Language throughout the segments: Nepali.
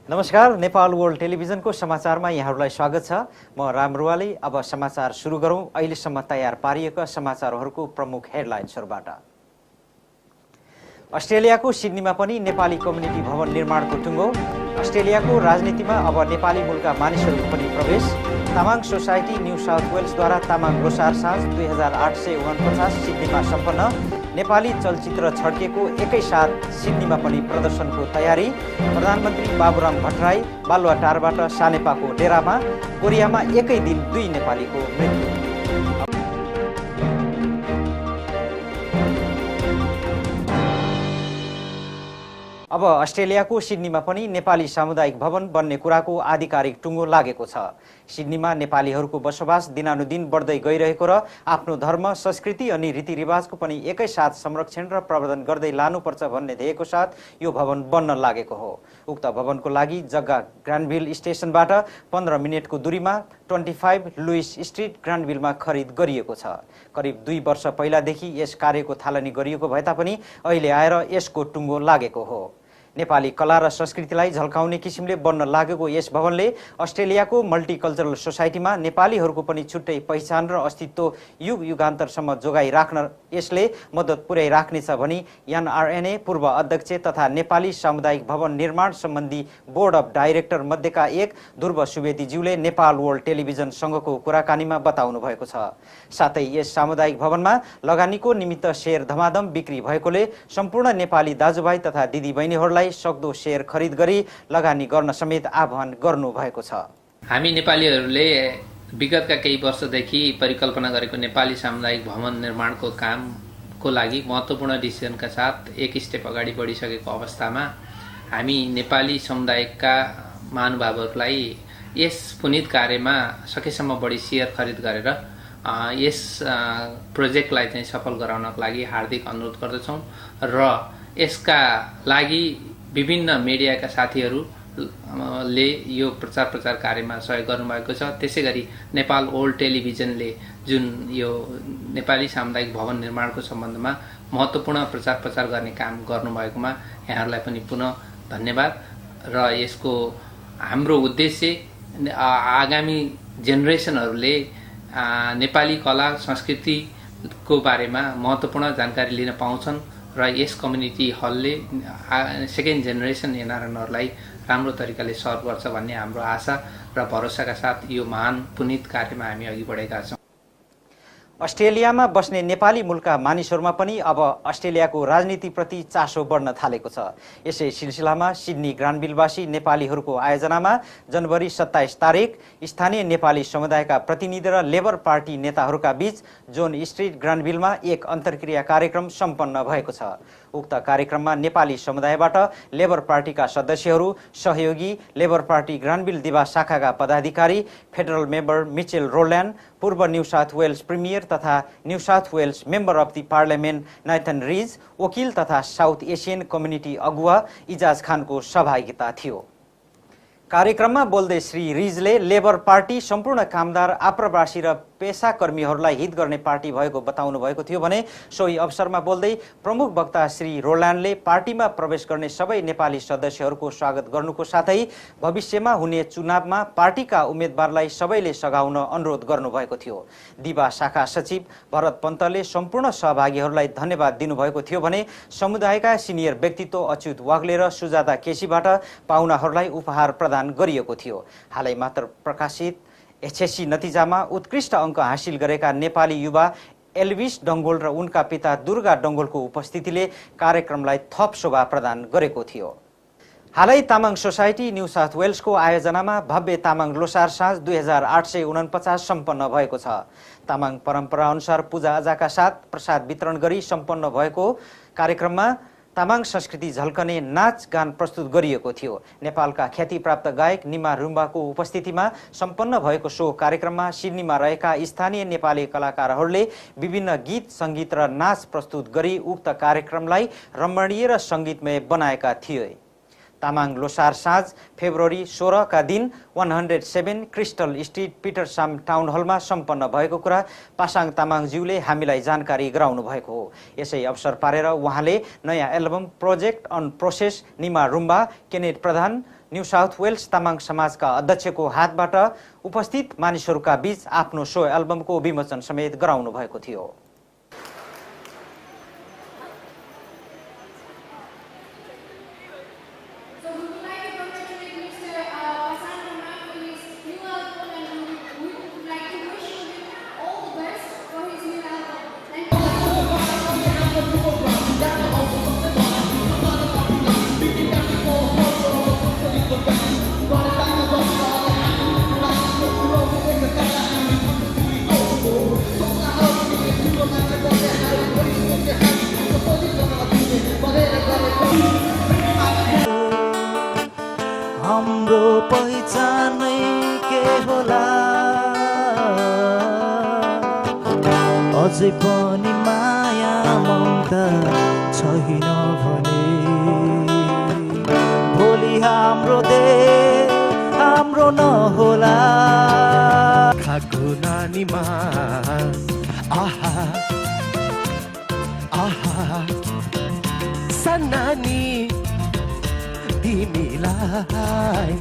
नमस्कार, नेपाल वर्ल्ड टेलिभिजनको समाचारमा यहाँहरूलाई स्वागत छ। म राम रुवाली। अब समाचार सुरु गरौँ। अहिलेसम्म तयार पारिएका समाचारहरूको प्रमुख हेडलाइन्सहरूबाट। अस्ट्रेलियाको सिडनीमा पनि नेपाली कम्युनिटी भवन निर्माणको टुङ्गो। अस्ट्रेलियाको राजनीतिमा अब नेपाली मूलका मानिसहरूको पनि प्रवेश। तामाङ सोसाइटी न्यू साउथ वेल्सद्वारा तामाङ लोसार साँझ 2849 सिडनीमा सम्पन्न। नेपाली चलचित्र छड्केको एकै साथ सिडनीमा पनि प्रदर्शनको तयारी। प्रधानमन्त्री बाबुराम भट्टराई बालुवाटारबाट सानेपाको डेरामा। कोरियामा एकै दिन 2 नेपालीको मृत्यु। अब अस्ट्रेलियाको सिडनीमा पनि नेपाली सामुदायिक भवन बन्ने कुराको आधिकारिक टुङ्गो लागेको छ। सिडनीमा नेपालीहरूको बसोबास दिनानुदिन बढ्दै गइरहेको र आफ्नो धर्म, संस्कृति अनि रीतिरिवाजको पनि एकैसाथ संरक्षण र प्रवर्धन गर्दै लानुपर्छ भन्ने ध्येयको साथ यो भवन बन्न लागेको हो। उक्त भवनको लागि जग्गा ग्रान्डभिल स्टेसनबाट 15 मिनेटको दूरीमा 25 लुइस स्ट्रिट ग्रान्डभिलमा खरिद गरिएको छ। करिब 2 वर्ष पहिलादेखि यस कार्यको थालनी गरिएको भए तापनि अहिले आएर यसको टुङ्गो लागेको हो। नेपाली कला र संस्कृतिलाई झल्काउने किसिमले बन्न लागेको यस भवनले अस्ट्रेलियाको मल्टिकल्चरल सोसाइटीमा नेपालीहरूको पनि छुट्टै पहिचान र अस्तित्व युग युगान्तरसम्म जोगाइ राख्न यसले मद्दत पुर्याइराख्नेछ भनी एनआरएनए पूर्व अध्यक्ष तथा नेपाली सामुदायिक भवन निर्माण सम्बन्धी बोर्ड अफ डाइरेक्टर मध्येका एक ध्रुव सुवेदीज्यूले नेपाल वर्ल्ड टेलिभिजनसँगको कुराकानीमा बताउनु भएको छ। साथै यस सामुदायिक भवनमा लगानीको निमित्त शेयर धमाधम बिक्री भएकोले सम्पूर्ण नेपाली दाजुभाइ तथा दिदीबहिनीहरूलाई सक्दो शेयर खरिद गरी लगानी गर्न समेत आह्वान गर्नु भएको छ। हामी नेपालीहरूले विगतका केही वर्षदेखि परिकल्पना गरेको नेपाली सामुदायिक भवन निर्माणको कामको लागि महत्त्वपूर्ण डिसिजनका साथ एक स्टेप अगाडि बढिसकेको अवस्थामा हामी नेपाली समुदायका महानुभावहरूलाई यस पुनित कार्यमा सकेसम्म बढी शेयर खरिद गरेर यस प्रोजेक्टलाई चाहिँ सफल गराउनको लागि हार्दिक अनुरोध गर्दछौँ र यसका लागि विभिन्न मिडियाका साथीहरूले यो प्रचार कार्यमा सहयोग गर्नुभएको छ। त्यसैगरी नेपाल वर्ल्ड टेलिभिजनले जुन यो नेपाली सामुदायिक भवन निर्माणको सम्बन्धमा महत्त्वपूर्ण प्रचार गर्ने काम गर्नुभएकोमा यहाँहरूलाई पनि पुनः धन्यवाद। र यसको हाम्रो उद्देश्य आगामी जेनेरेसनहरूले नेपाली कला संस्कृतिको बारेमा महत्त्वपूर्ण जानकारी लिन पाउँछन् र यस कम्युनिटी हलले सेकेन्ड जेनेरेसन एनआरएनहरूलाई राम्रो तरिकाले सर्भ गर्छ भन्ने हाम्रो आशा र भरोसाका साथ यो महान पुनित कार्यमा हामी अघि बढेका छौँ। अस्ट्रेलियामा बस्ने नेपाली मूलका मानिसहरूमा पनि अब अस्ट्रेलियाको राजनीतिप्रति चासो बढ्न थालेको छ। यसै सिलसिलामा सिडनी ग्रान्डभिलवासी नेपालीहरूको आयोजनामा जनवरी 27 तारिक स्थानीय नेपाली समुदायका प्रतिनिधि र लेबर पार्टी नेताहरूका बीच जोन स्ट्रिट ग्रान्डभिलमा एक अन्तर्क्रिया कार्यक्रम सम्पन्न भएको छ। उक्त कार्यक्रममा नेपाली समुदायबाट लेबर पार्टीका सदस्यहरू, सहयोगी, लेबर पार्टी ग्रान्डभिल दिवा शाखाका पदाधिकारी, फेडरल मेम्बर मिचेल रोल्यान्ड, पूर्व न्यू साउथ वेल्स प्रिमियर तथा New south Wales member of the parliament Nathan Ridge, वकिल तथा साउथ एसियन कम्युनिटी अगुवा इजाज खानको सहभागिता थियो। कार्यक्रममा बोल्दै श्री रिजले लेबर पार्टी सम्पूर्ण कामदार, आप्रवासी र पेसाकर्मीहरूलाई हित गर्ने पार्टी भएको बताउनु भएको थियो भने सोही अवसरमा बोल्दै प्रमुख वक्ता श्री रोल्यान्डले पार्टीमा प्रवेश गर्ने सबै नेपाली सदस्यहरूको स्वागत गर्नुको साथै भविष्यमा हुने चुनावमा पार्टीका उम्मेदवारलाई सबैले सघाउन अनुरोध गर्नुभएको थियो। दिवा शाखा सचिव भरत पन्तले सम्पूर्ण सहभागीहरूलाई धन्यवाद दिनुभएको थियो भने समुदायका सिनियर व्यक्तित्व अच्युत वाग्ले र सुजाता केसीबाट पाहुनाहरूलाई उपहार प्रदान गरिएको थियो। हालै मात्र प्रकाशित एचएससी नतिजामा उत्कृष्ट अङ्क हासिल गरेका नेपाली युवा एल्भिस डङ्गोल र उनका पिता दुर्गा डङ्गोलको उपस्थितिले कार्यक्रमलाई थप शोभा प्रदान गरेको थियो। हालै तामाङ सोसाइटी न्यू साउथ वेल्सको आयोजनामा भव्य तामाङ लोसार साँझ 2849 सम्पन्न भएको छ। तामाङ परम्परा अनुसार पूजाआजाका साथ प्रसाद वितरण गरी सम्पन्न भएको कार्यक्रममा तामाङ संस्कृति झल्कने नाच गान प्रस्तुत गरिएको थियो। नेपालका ख्यातिप्राप्त गायक निमा रुम्बाको उपस्थितिमा सम्पन्न भएको सो कार्यक्रममा सिडनीमा रहेका स्थानीय नेपाली कलाकारहरूले विभिन्न गीत, सङ्गीत र नाच प्रस्तुत गरी उक्त कार्यक्रमलाई रमणीय र सङ्गीतमय बनाएका थिए। तामाङ लोसार साँझ फेब्रुअरी 16 का दिन 107 क्रिस्टल स्ट्रिट पिटरसाम टाउन हलमा सम्पन्न भएको कुरा पासाङ तामाङज्यूले हामीलाई जानकारी गराउनु भएको हो। यसै अवसर पारेर उहाँले नयाँ album project on process Nima Rumba, Kenneth Pradhan, new south Wales Tamang समाजका अध्यक्षको हातबाट उपस्थित मानिसहरूका बीच आफ्नो सो एल्बमको विमोचन समेत गराउनु भएको थियो। हाम्रो पहिचानै के होला अझै पनि माया ममता छैन भने भोलि हाम्रो देश हाम्रो नहोला खाको नानीमा आहा आहा सन्नानी तिमीलाई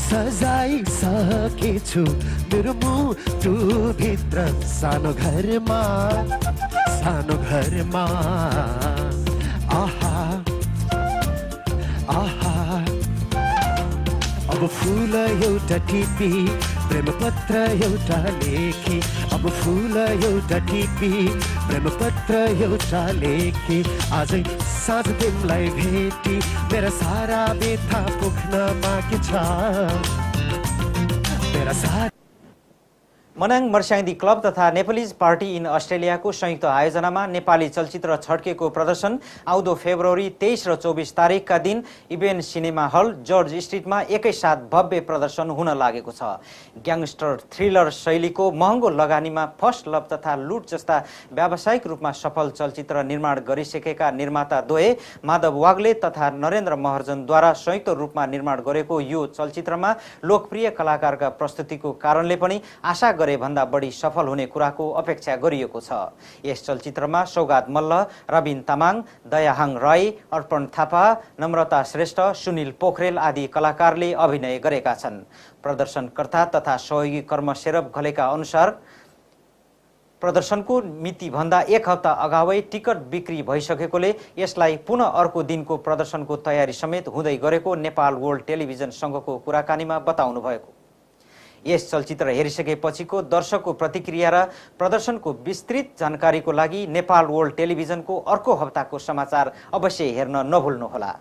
सजाइसकेछु मेरो मुटुभित्र सानो घरमा आहा आहा अब फुल एउटा टिपी प्रेम पत्र एउटा लेखी अब फुल एउटा टिपी प्रेम पत्र एउटा लेखी आजै साँझ तिमीलाई भेटी मेरा सारा व्यथा पुग्न बाँकी छ मेरा सारा मनाङ मर्स्याङ्दी क्लब तथा नेपालीज पार्टी इन अस्ट्रेलियाको संयुक्त आयोजनामा नेपाली चलचित्र छड्केको प्रदर्शन आउँदो फेब्रुअरी 23 र 24 तारिकका दिन इभेन सिनेमा हल जर्ज स्ट्रिटमा एकैसाथ भव्य प्रदर्शन हुन लागेको छ। ग्याङस्टर थ्रिलर शैलीको महँगो लगानीमा फर्स्ट लभ तथा लुट जस्ता व्यावसायिक रूपमा सफल चलचित्र निर्माण गरिसकेका निर्माता द्वय माधव वाग्ले तथा नरेन्द्र महर्जनद्वारा संयुक्त रूपमा निर्माण गरेको यो चलचित्रमा लोकप्रिय कलाकारका प्रस्तुतिको कारणले पनि आशा गरे भन्दा बढी सफल हुने कुराको अपेक्षा गरिएको छ। यस चलचित्रमा सौगात मल्ल, रबिन तामाङ, दयाहाङ राई, अर्पण थापा, नम्रता श्रेष्ठ, सुनिल पोखरेल आदि कलाकारले अभिनय गरेका छन्। प्रदर्शनकर्ता तथा सहयोगी कर्म सेरप घलेका अनुसार प्रदर्शनको मिति भन्दा एक हप्ता अगावै टिकट बिक्री भइसकेकोले यसलाई पुनः अर्को दिनको प्रदर्शनको तयारी समेत हुँदै गरेको नेपाल वर्ल्ड टेलिभिजन संघको कुराकानीमा बताउनु भएको। यस चलचित्र हेरिसकेपछिको दर्शकको प्रतिक्रिया र प्रदर्शनको विस्तृत जानकारीको लागि नेपाल वर्ल्ड टेलिभिजनको अर्को हप्ताको समाचार अवश्य हेर्न नभुल्नुहोला।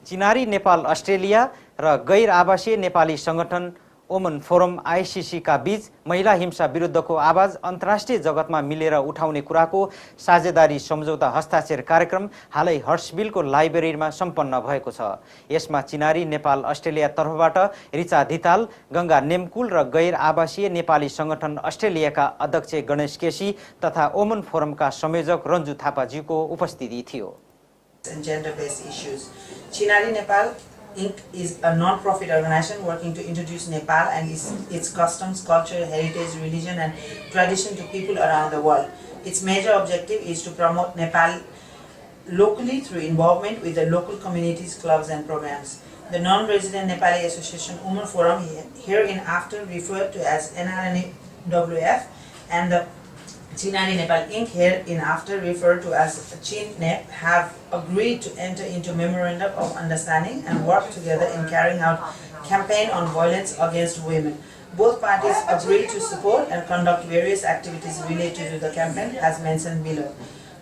चिनारी नेपाल अस्ट्रेलिया र गैर आवासीय नेपाली संगठन ओमन फोरम आईसीसी का बीच महिला हिंसा विरुद्धको आवाज अन्तर्राष्ट्रिय जगतमा मिलेर उठाउने कुराको साझेदारी सम्झौता हस्ताक्षर कार्यक्रम हालै हर्ट्सभिलको लाइब्रेरीमा सम्पन्न भएको छ। यसमा चिनारी नेपाल अस्ट्रेलिया तर्फबाट रिचा धिताल, गंगा नेमकुल र गैर आवासीय नेपाली संगठन अस्ट्रेलियाका अध्यक्ष गणेश केसी तथा ओमन फोरमका संयोजक रञ्जु थापाजीको उपस्थिति थियो। Gender-based issues. Chinari Nepal Inc. is a non-profit organization working to introduce Nepal and its customs, culture, heritage, religion and tradition to people around the world. Its major objective is to promote Nepal locally through involvement with the local communities, clubs and programs. The non-resident Nepali Association Women Forum, hereinafter referred to as NRNWF, and the Chinari Nepal Inc., hereinafter referred to as ChinNep, have agreed to enter into memorandum of understanding and work together in carrying out campaign on violence against women. Both parties agreed to support and conduct various activities related to the campaign as mentioned below.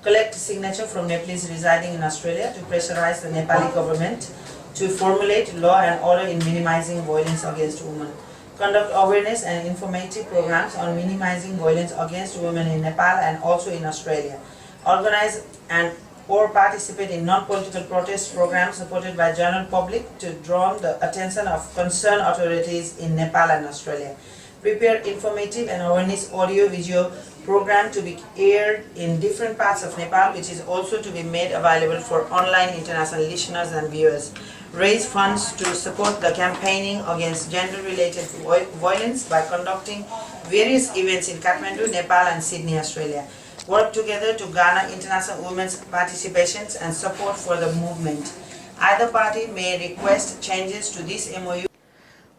Collect signature from Nepalese residing in Australia to pressurize the Nepali government to formulate law and order in minimizing violence against women. Conduct awareness and informative programs on minimizing violence against women in Nepal and also in Australia. Organize and or participate in non-political protest programs supported by general public to draw the attention of concerned authorities in Nepal and Australia. prepare informative and awareness audio-video program to be aired in different parts of Nepal, which is also to be made available for online international listeners and viewers. Raise funds to support the campaigning against gender-related violence by conducting various events in Kathmandu, Nepal and Sydney, Australia. Work together to garner international women's participations and support for the movement. Either party may request changes to this MOU.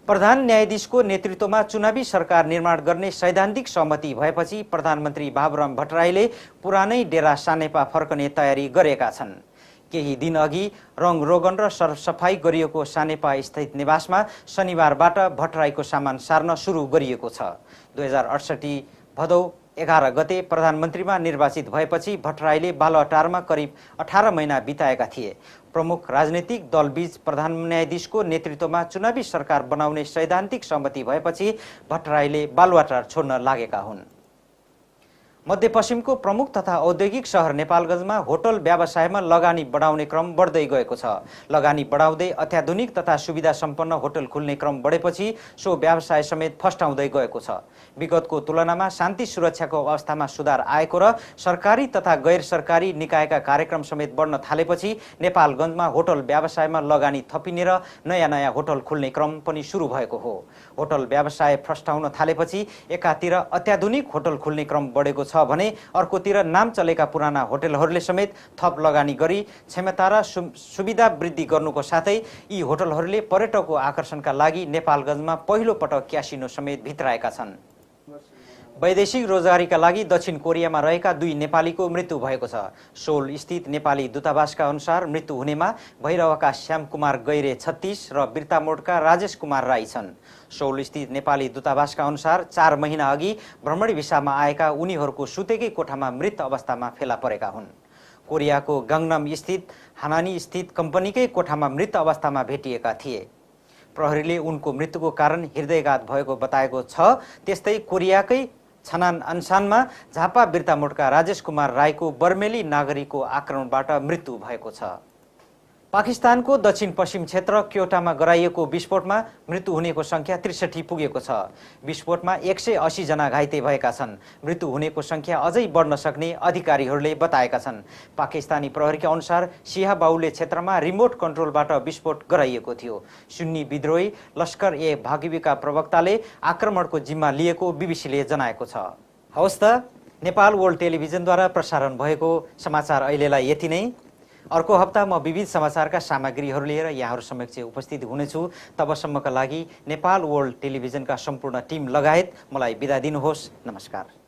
प्रधान न्यायाधीशको नेतृत्वमा चुनावी सरकार निर्माण गर्ने सैद्धान्तिक सहमति भएपछि प्रधानमन्त्री बाबुराम भट्टराईले पुरानै डेरा सानेपा फर्कने तयारी गरेका छन्। केही दिन अघि रङ रोगन र सरसफाई गरिएको सानेपा स्थित निवासमा शनिबारबाट भट्टराईको सामान सार्न सुरु गरिएको छ। 2068 भदौ 11 गते प्रधानमन्त्रीमा निर्वाचित भएपछि भट्टराईले बालुवाटारमा करिब 18 महिना बिताएका थिए। प्रमुख राजनीतिक दलबीच प्रधान न्यायाधीशको नेतृत्वमा चुनावी सरकार बनाउने सैद्धान्तिक सहमति भएपछि भट्टराईले बालुवाटार छोड्न लागेका हुन्। मध्यपश्चिमको प्रमुख तथा औद्योगिक शहर नेपालगञ्जमा होटल व्यवसायमा लगानी बढाउने क्रम बढ्दै गएको छ। लगानी बढाउँदै अत्याधुनिक तथा सुविधा सम्पन्न होटल खुल्ने क्रम बढेपछि सो व्यवसाय समेत फस्टाउँदै गएको छ। विगतको तुलनामा शान्ति सुरक्षाको अवस्थामा सुधार आएको र सरकारी तथा गैर सरकारी निकायका कार्यक्रम समेत बढ्न थालेपछि नेपालगञ्जमा होटल व्यवसायमा लगानी थपिने र नयाँ होटल खुल्ने क्रम पनि सुरु भएको हो। होटल व्यवसाय फस्टाउन थालेपछि एकातिर अत्याधुनिक होटल खुल्ने क्रम बढेको छ भने अर्कोतिर नाम चलेका पुराना होटलहरूले समेत थप लगानी गरी क्षमता र सुविधा वृद्धि गर्नुको साथै यी होटलहरूले पर्यटकको आकर्षणका लागि नेपालगञ्जमा पहिलो पटक क्यासिनो समेत भित्राएका छन्। वैदेशिक रोजगारीका लागि दक्षिण कोरियामा रहेका 2 नेपालीको मृत्यु भएको छ। सोल स्थित नेपाली दूतावासका अनुसार मृत्यु हुनेमा भैरवका श्याम कुमार गैरे 36 र बिर्तामोडका राजेश कुमार राई छन्। सोल स्थित नेपाली दूतावासका अनुसार 4 महिना अघि भ्रमण भिसामा आएका उनीहरूको सुतेकै कोठामा मृत अवस्थामा फेला परेका हुन्। कोरियाको गङ्गनम स्थित हानानी स्थित कम्पनीकै कोठामा मृत अवस्थामा भेटिएका थिए। प्रहरीले उनको मृत्युको कारण हृदयघात भएको बताएको छ। त्यस्तै कोरियाकै छनान अन्सानमा झापा बिर्तामोडका राजेश कुमार राईको बर्मेली नागरिकको आक्रमणबाट मृत्यु भएको छ। पाकिस्तानको दक्षिण पश्चिम क्षेत्र क्योटामा गराइएको विस्फोटमा मृत्यु हुनेको संख्या 63 पुगेको छ। विस्फोटमा 180 जना घाइते भएका छन्। मृत्यु हुनेको संख्या अझै बढ्न सक्ने अधिकारीहरूले बताएका छन्। पाकिस्तानी प्रहरीका अनुसार सिहा बाहुल्य क्षेत्रमा रिमोट कन्ट्रोलबाट विस्फोट गराइएको थियो। सुन्नी विद्रोही लश्कर ए भागिबीका प्रवक्ताले आक्रमणको जिम्मा लिएको बीबीसीले जनाएको छ। हवस् त, नेपाल वर्ल्ड टेलिभिजनद्वारा प्रसारण भएको समाचार अहिलेलाई यति नै। अर्को हप्ता म विविध समाचारका सामग्रीहरू लिएर यहाँहरू समक्ष उपस्थित हुनेछु। तबसम्मका लागि नेपाल वर्ल्ड टेलिभिजनका सम्पूर्ण टिम लगायत मलाई बिदा दिनुहोस्। नमस्कार।